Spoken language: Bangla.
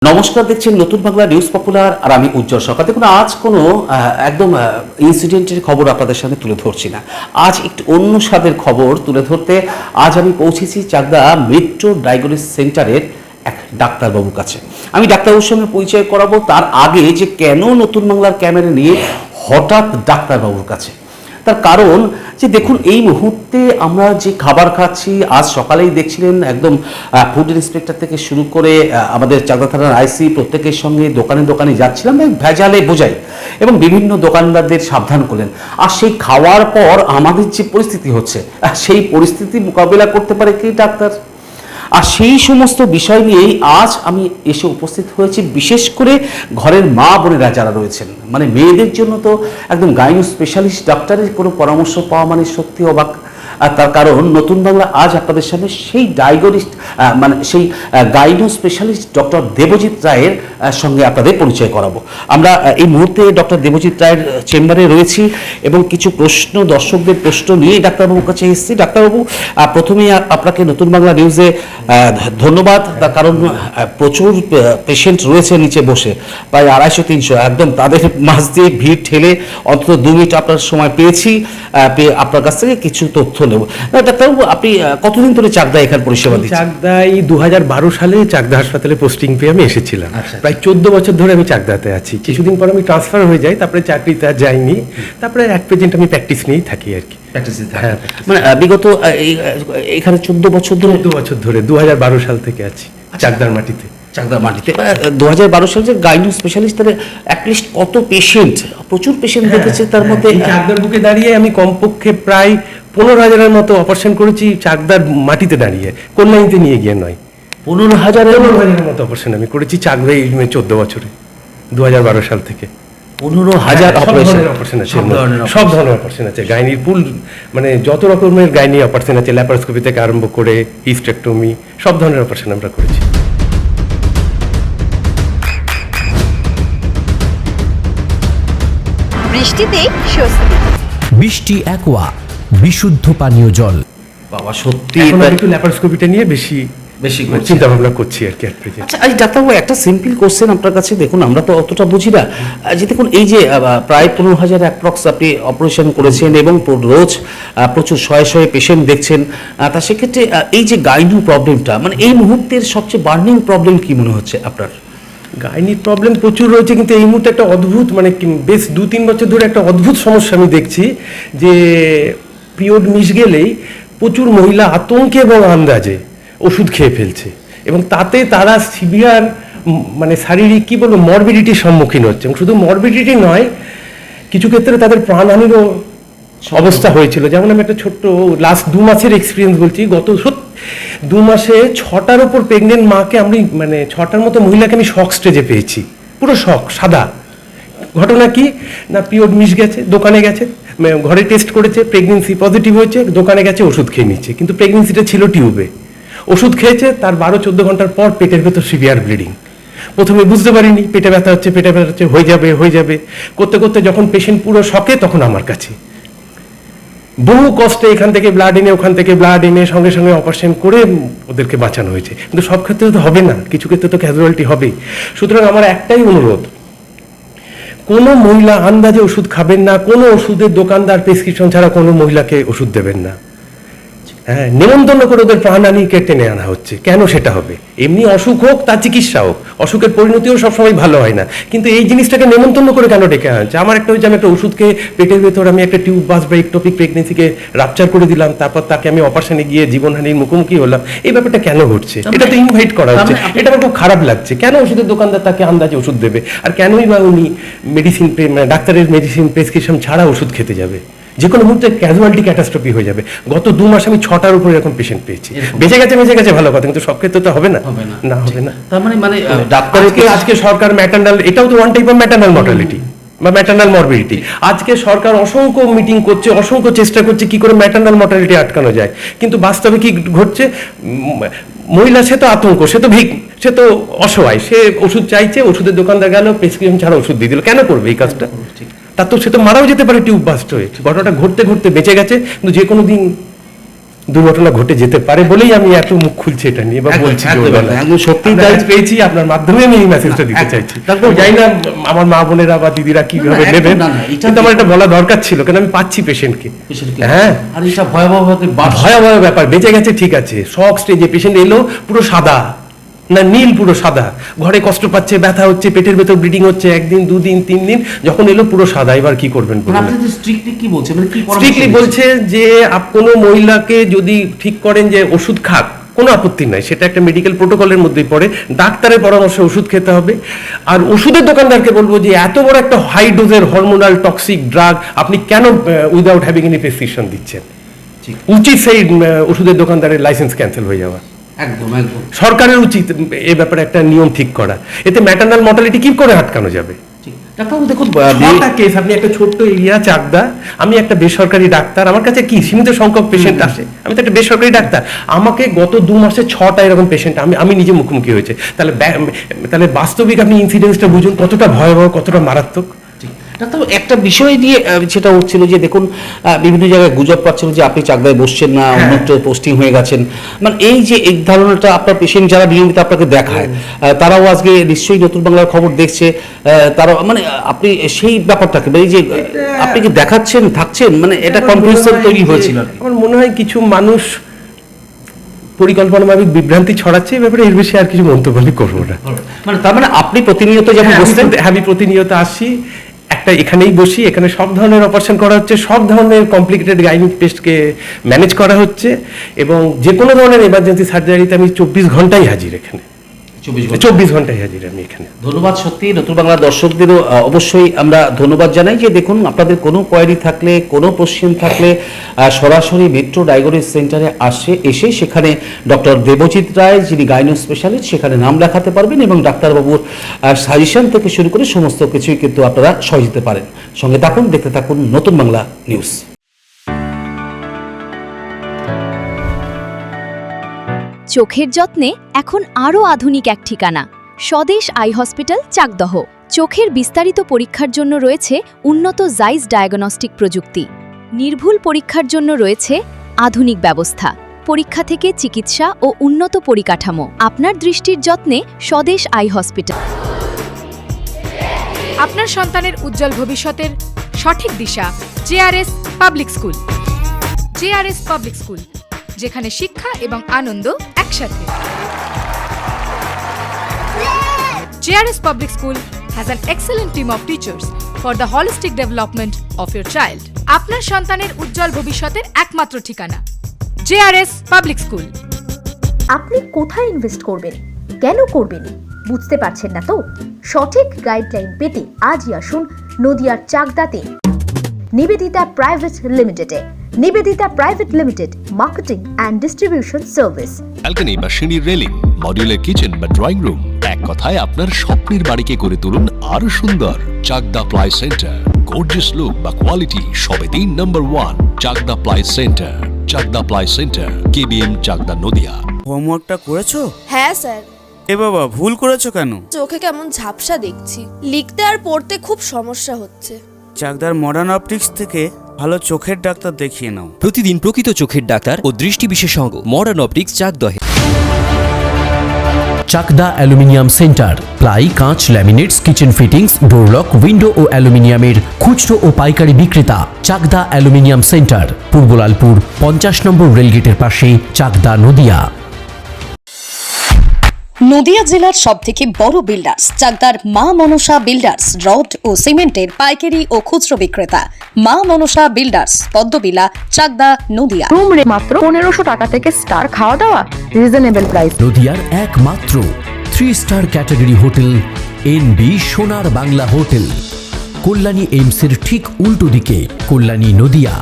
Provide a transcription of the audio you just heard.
নমস্কার, দেখছেন নতুন বাংলা নিউজ পপুলার আর আমি উজ্জ্বল সরকার। দেখুন, আজ কোনো একদম ইনসিডেন্টের খবর আপনাদের সামনে তুলে ধরছি না। আজ একটু অন্য স্বাদের খবর তুলে ধরতে আজ আমি পৌঁছেছি চাকদা মেট্রো ডায়াগনস্টিক সেন্টারের এক ডাক্তারবাবুর কাছে। আমি ডাক্তারবাবুর সঙ্গে পরিচয় করাবো, তার আগে যে কেন নতুন বাংলার ক্যামেরা নিয়ে হঠাৎ ডাক্তারবাবুর কাছে। তার কারণ যে দেখুন, এই মুহূর্তে আমরা যে খাবার খাচ্ছি, আজ সকালেই দেখছিলেন একদম ফুড ইন্সপেক্টর থেকে শুরু করে আমাদের চাকদা থানার আইসি প্রত্যেকের সঙ্গে দোকানে দোকানে যাচ্ছিলাম, ভেজালে বোঝাই, এবং বিভিন্ন দোকানদারদের সাবধান করলেন। আর সেই খাওয়ার পর আমাদের যে পরিস্থিতি হচ্ছে, সেই পরিস্থিতি মোকাবিলা করতে পারে কি ডাক্তার? আর সেই সমস্ত বিষয় নিয়েই আজ আমি এসে উপস্থিত হয়েছি, বিশেষ করে ঘরের মা বোনেরা যারা রয়েছেন, মানে মেয়েদের জন্য তো একদম গাইনো স্পেশালিস্ট ডাক্তারের কোনো পরামর্শ পাওয়া মানে সত্যি অবাক। আর তার কারণ নতুন বাংলা আজ আপনাদের সামনে সেই সেই গাইনো স্পেশালিস্ট ডক্টর দেবজিৎ রায়ের সঙ্গে আপনাদের পরিচয় করাবো। আমরা এই মুহূর্তে ডক্টর দেবজিৎ রায়ের চেম্বারে রয়েছি এবং কিছু প্রশ্ন, দর্শকদের প্রশ্ন নিয়ে ডাক্তারবাবুর কাছে এসেছি। ডাক্তারবাবু, প্রথমেই আপনাকে নতুন বাংলা নিউজে ধন্যবাদ, তার কারণ প্রচুর পেশেন্ট রয়েছে নিচে বসে, প্রায় 250-300, একদম তাদের মাঝ দিয়ে ভিড় ঠেলে অন্তত 2 মিনিট আপনার সময় পেয়েছি, আপনার কাছ থেকে কিছু তথ্য নেব। ডাক্তারবাবু, আপনি কতদিন ধরে চাকদায় এখানে পরিষেবা দিচ্ছেন? চাকদায় 2012 সালে চাকদা হাসপাতালে পোস্টিং পেয়ে আমি এসেছিলাম। প্রায় 14 বছর ধরে আমি চাকদাতে আছি। কিছুদিন পর আমি ট্রান্সফার হয়ে যাই, তারপরে চাকরিতে আর যাইনি, তারপরে এক প্রেজেন্ট আমি প্র্যাকটিস নিয়েই থাকি আর কি। হ্যাঁ, মানে বিগত এখানে 14 বছর ধরে 2012 সাল থেকে আছি চাকদার মাটিতে। চাকদার মাটিতে 2012 সালে যে গাইনো স্পেশালিস্ট, তাহলে অ্যাটলিস্ট কত পেশেন্ট, প্রচুর পেশেন্ট দেখেছে। তার মধ্যে চাকদার বুকে দাঁড়িয়ে আমি কমপক্ষে প্রায় 15,000-এর মতো অপারেশন করেছি চাকদার মাটিতে দাঁড়িয়ে, কল্যাণীতে নিয়ে গিয়ে নয়। 15,000-এর মতো অপারেশন আমি করেছি চাকদায় 14 বছরে, 2012 সাল থেকে। 15,000 অপারেশন আছে, সব ধরনের অপারেশন আছে। গাইনির পুল, মানে যত রকমের গাইনি অপারেশন আছে, ল্যাপারোস্কোপি থেকে আরম্ভ করে হিস্টেক্টমি, সব ধরনের অপারেশন আমরা করেছি। বৃষ্টিতেই স্বস্তি। বৃষ্টি অ্যাকোয়া, বিশুদ্ধ পানীয় জল। বাবা, সত্যি একটু ল্যাপারোস্কোপিটা নিয়ে বেশি চিন্তা ভাবনা করছি আর কি। আচ্ছা, আজ ডাক্তারবাবু একটা সিম্পল কোশ্চেন আপনার কাছে। দেখুন, আমরা তো অতটা বুঝি না, যে দেখুন এই যে প্রায় 15,000 অ্যাপ্রক্স আপনি অপারেশন করেছেন এবং রোজ প্রচুর শয়ে পেশেন্ট দেখছেন, তা সেক্ষেত্রে এই যে গাইনো প্রবলেমটা, মানে এই মুহূর্তের সবচেয়ে বার্নিং প্রবলেম কি মনে হচ্ছে আপনার? গাইনির প্রবলেম প্রচুর রয়েছে, কিন্তু এই মুহূর্তে একটা অদ্ভুত, মানে বেশ 2-3 বছর ধরে একটা অদ্ভুত সমস্যা আমি দেখছি, যে পিরিয়ড মিস গেলেই প্রচুর মহিলা আতঙ্কে এবং আন্দাজে ওষুধ খেয়ে ফেলছে, এবং তাতে তারা সিভিয়ার, মানে শারীরিক কি বলবো, মরবিডিটির সম্মুখীন হচ্ছে। এবং শুধু মরবিডিটি নয়, কিছু ক্ষেত্রে তাদের প্রাণহানিরও অবস্থা হয়েছিল। যেমন আমি একটা ছোট্ট লাস্ট 2 মাসের এক্সপিরিয়েন্স বলছি। গত 2 মাসে 6টার ওপর প্রেগনেন্ট মাকে আমি, মানে 6টার মতো মহিলাকে আমি শক স্টেজে পেয়েছি, পুরো শক, সাদা। ঘটনা কি না, পিরিয়ড মিস গেছে, দোকানে গেছে, ঘরে টেস্ট করেছে, প্রেগনেন্সি পজিটিভ হয়েছে, দোকানে গেছে, ওষুধ খেয়ে নিচ্ছে, কিন্তু প্রেগনেন্সিটা ছিল টিউবে। ওষুধ খেয়েছে, তার 12-14 ঘন্টার পর পেটের ভেতর সিভিয়ার ব্লিডিং। প্রথমে বুঝতে পারিনি, পেটে ব্যথা হচ্ছে, হয়ে যাবে করতে করতে যখন পেশেন্ট পুরো শকে, তখন আমার কাছে বহু কষ্টে এখান থেকে ব্লাড এনে, ওখান থেকে ব্লাড এনে, সঙ্গে সঙ্গে অপারেশন করে ওদেরকে বাঁচানো হয়েছে। কিন্তু সব ক্ষেত্রে তো হবে না, কিছু ক্ষেত্রে তো ক্যাজুয়ালিটি হবেই। সুতরাং আমার একটাই অনুরোধ, কোনো মহিলা আন্দাজে ওষুধ খাবেন না, কোনো ওষুধের দোকানদার প্রেসক্রিপশন ছাড়া কোনো মহিলাকে ওষুধ দেবেন না। হ্যাঁ, নেমন্তন্ন করে ওদের প্রাণহানিকে টেনে আনা হচ্ছে। কেন সেটা হবে? এমনি অসুখ হোক, তার চিকিৎসা হোক, অসুখের পরিণতিও সবসময় ভালো হয় না, কিন্তু এই জিনিসটাকে নেমন্তন্ন করে কেন ডেকে আনা হচ্ছে? আমার একটা হয়েছে, আমি একটা ওষুধকে পেটের ভেতর আমি একটা টিউব বাস বা একটোপিক প্রেগনেন্সিকে রাপচার করে দিলাম, তারপর তাকে আমি অপারেশনে গিয়ে জীবনহানির মুখোমুখি হলাম। এই ব্যাপারটা কেন ঘটছে? এটা তো ইনভাইট করা হচ্ছে, এটা আমার খুব খারাপ লাগছে। কেন ওষুধের দোকানদার তাকে আন্দাজে ওষুধ দেবে? আর কেনই বা উনি মেডিসিন, ডাক্তারের মেডিসিন প্রেসক্রিপশন ছাড়া ওষুধ খেতে যাবে? যে কোনো মুহূর্তে ক্যাজুয়ালিটি, ক্যাটাস্ট্রফি হয়ে যাবে। গত 2 মাস আমি 6টার উপরে এরকম পেশেন্ট পেয়েছি। বেঁচে গেছে ভালো কথা, কিন্তু সব ক্ষেত্রে তো হবে না। তার মানে ডাক্তারকে আজকে সরকার ম্যাটারনাল, এটাও তো one type of maternal mortality বা ম্যাটারনাল মরবিডিটি। আজকে সরকার অসংখ্য মিটিং করছে, অসংখ্য চেষ্টা করছে কি করে ম্যাটারনাল মর্টালিটি আটকানো যায়, কিন্তু বাস্তবে কি ঘটছে? মহিলা সে তো আতঙ্ক, সে তো অসহায়, সে ওষুধ চাইছে, ওষুধের দোকানদার গেল, প্রেসক্রিপশন ছাড়া ওষুধ দিয়ে দিল। কেন করবে এই কাজটা? তার তো সে তো মারাও যেতে পারে টিউব বাস্ট হয়ে। ঘটনাটা ঘটতে ঘটতে বেঁচে গেছে, কিন্তু যে কোনো দিন দুর্ঘটনা ঘটে যেতে পারে বলেই আমি এত মুখ খুলছি এটা নিয়ে বা একদম, বলছি একদম, জোরবেলা। একদম, সত্যিই আমরা তাই। আজ পেয়েছি, আপনার মাধ্যমে আমি এই মেসেজটা দিতে একদম, চাইছি। একদম। আমি জানি না আমার মা বোনেরা বা দিদিরা কিভাবে একদম নেবেন, না, না, এটা কিন্তু আমার এটা বলা দরকার ছিল, কারণ আমি পাচ্ছি পেশেন্টকে। হ্যাঁ, আর এটা ভয়াবহ ভয়াবহ ব্যাপার। বেঁচে গেছে ঠিক আছে, শক স্টেজে পেশেন্ট এলো পুরো সাদা, না নীল, পুরো সাদা, ঘরে কষ্ট পাচ্ছে, ব্যথা হচ্ছে, পেটের ভেতর ব্লিডিং হচ্ছে 1 দিন 2 দিন 3 দিন, যখন এলো পুরো সাদা। এবার কি করবেন বলুন? আপনি স্ট্রিক্টলি কি বলছেন, মানে কি পরামর্শ স্ট্রিক্টলি দিচ্ছেন? বলছে যে কোনো মহিলাকে যদি ঠিক করেন যে ওষুধ খাক, কোনো আপত্তি নাই, সেটা একটা মেডিকেল প্রোটোকলের মধ্যেই পড়ে, ডাক্তারের পরামর্শে ওষুধ খেতে হবে। আর ওষুধের দোকানদারকে বলবো যে এত বড় একটা হাই ডোজের হরমোনাল টক্সিক ড্রাগ আপনি কেন উইদাউট হ্যাভিং এনি প্রেসক্রিপশন দিচ্ছেন? ঠিক। উচিত সেই ওষুধের দোকানদারের লাইসেন্স ক্যান্সেল হয়ে যাওয়া। একদম একদম সরকারের উচিত এ ব্যাপারে একটা নিয়ম ঠিক করা, এতে ম্যাটারনাল মর্টালিটি কি করে আটকানো যাবে। ঠিক। ডাক্তারবাবু দেখুন, ছটা কেস, আপনি একটা ছোট্ট এরিয়া চাকদা, আমি একটা বেসরকারি ডাক্তার, আমার কাছে কি সীমিত সংখ্যক পেশেন্ট আসে, আমি তো একটা বেসরকারি ডাক্তার, আমাকে গত 2 মাসে 6টা এরকম পেশেন্ট আমি নিজে মুখোমুখি হয়েছে। তাহলে বাস্তবিক আপনি ইনসিডেন্সটা বুঝুন কতটা ভয়াবহ, কতটা মারাত্মক। ডাক্তার, একটা বিষয় নিয়ে যেটা হচ্ছিল যে দেখুন, বিভিন্ন জায়গায় গুজব পাচ্ছিল যে আপনি চাকদায় বসছেন না, অন্যত্র পোস্টিং হয়ে গেছেন, মানে এই যে এই ধারণাটা আপনার পেশেন্ট যারা নিয়মিত আপনাকে দেখায়, তারাও আজকে নিশ্চয়ই নতুন বাংলার খবর দেখছে, তারা মানে আপনি সেই ব্যাপারটাকে, মানে এই যে আপনি কি দেখাচ্ছেন থাকছেন, মানে এটা কনফিউশন তৈরি হয়েছিল আর কি। আমার মনে হয় কিছু মানুষ পরিকল্পনাভাবে বিভ্রান্তি ছড়াচ্ছে, এই ব্যাপারে এর বেশি আর কিছু মন্তব্য আমি করবো না। মানে তার মানে আপনি প্রতিনিয়ত যেমন বসছেন, আমি প্রতিনিয়ত আসি, একটা এখানেই বসি, এখানে সব ধরনের অপারেশন করা হচ্ছে, সব ধরনের কমপ্লিকেটেড গাইনিক পেস্টকে ম্যানেজ করা হচ্ছে, এবং যে কোনো ধরনের এমার্জেন্সি সার্জারিতে আমি 24 ঘন্টাই হাজির এখানে, 24 ঘন্টায় হাজির আমি এখানে। ধন্যবাদ। সত্যি নতুন বাংলা দর্শকদেরও অবশ্যই আমরা ধন্যবাদ জানাই যে দেখুন, আপনাদের কোনো কোয়ারি থাকলে, কোনো কোশ্চেন থাকলে সরাসরি মেট্রো ডায়াগনোস্টিক সেন্টারে এসে সেখানে ডক্টর দেবজিৎ রায়, যিনি গাইনো স্পেশালিস্ট, সেখানে নাম লেখাতে পারবেন এবং ডাক্তারবাবুর সাজেশন থেকে শুরু করে সমস্ত কিছুই কিন্তু আপনারা সহজ দিতে পারেন। সঙ্গে থাকুন, দেখতে থাকুন নতুন বাংলা নিউজ। চোখের যত্নে এখন আরও আধুনিক এক ঠিকানা, স্বদেশ আই হসপিটাল, চাকদহ। চোখের বিস্তারিত পরীক্ষার জন্য রয়েছে উন্নত জাইস ডায়াগনস্টিক প্রযুক্তি। নির্ভুল পরীক্ষার জন্য রয়েছে আধুনিক ব্যবস্থা, পরীক্ষা থেকে চিকিৎসা ও উন্নত পরিকাঠামো। আপনার দৃষ্টির যত্নে স্বদেশ আই হসপিটাল। আপনার সন্তানের উজ্জ্বল ভবিষ্যতের সঠিক দিশা JRS public school. JRS public school, যেখানে শিক্ষা এবং আনন্দ একসাথে। JRS public school has an excellent team of teachers for the holistic development of your child. আপনার সন্তানের উজ্জ্বল ভবিষ্যতের একমাত্র ঠিকানা জেআরএস পাবলিক স্কুল। আপনি কোথায় ইনভেস্ট করবেন, কেন করবেন বুঝতে পারছেন না তো? সঠিক গাইডলাইন পেতে আজই আসুন নদিয়ার চাকদাতে নিবেদিতা প্রাইভেট লিমিটেডে। Nivedita private limited, marketing and distribution service. Balcony বা সিঁড়ির রেলিং, মডিউলার কিচেন বা ড্রয়িং রুম, এক কথায় আপনার স্বপ্নের বাড়িকে করে তুলুন আরো সুন্দর। Chakda ply centre, gorgeous look বা কোয়ালিটি সবে 3 নম্বর 1 Chakda ply centre. Chakda ply centre, KBM, Chakda, Nadia. হোমওয়ার্কটা করেছো? হ্যাঁ স্যার। এ বাবা, ভুল করেছো কেন? চোখে কেমন ঝাপসা দেখছি, লিখতে আর পড়তে খুব সমস্যা হচ্ছে। চাকদার মডার্ন অপটিক্স থেকে ভালো চোখের ডাক্তার দেখিয়ে নাও। প্রতিদিন প্রকৃত চোখের ডাক্তার ও দৃষ্টি বিশেষজ্ঞ মডার্ন অপটিক্স, চাকদহে। চাকদা অ্যালুমিনিয়াম সেন্টার, প্লাই, কাঁচ, laminates, kitchen fittings, door lock, window ও অ্যালুমিনিয়ামের খুচরো ও পাইকারি বিক্রেতা। চাকদা অ্যালুমিনিয়াম সেন্টার, পূর্ব লালপুর 50 নম্বর রেলগেটের পাশে, চাকদা, নদিয়া। নদিয়া জেলার সবথেকে বড় বিল্ডার্স চাকদার মা মনসা বিল্ডার্স, রড ও সিমেন্টের পাইকারি ও খুচরো বিক্রেতা। মা মনসা বিল্ডার্স, পদ্মবিলা, চাকদা, নদিয়া। রুম রে মাত্র 1500 টাকা থেকে স্টার, খাওয়া দাওয়া রিজনেবল প্রাইস। নদিয়ার একমাত্র 3 স্টার ক্যাটাগরি হোটেল এনবি সোনার বাংলা হোটেল, কল্যাণী এইমসের ঠিক উল্টো দিকে, কল্যাণী, নদিয়া।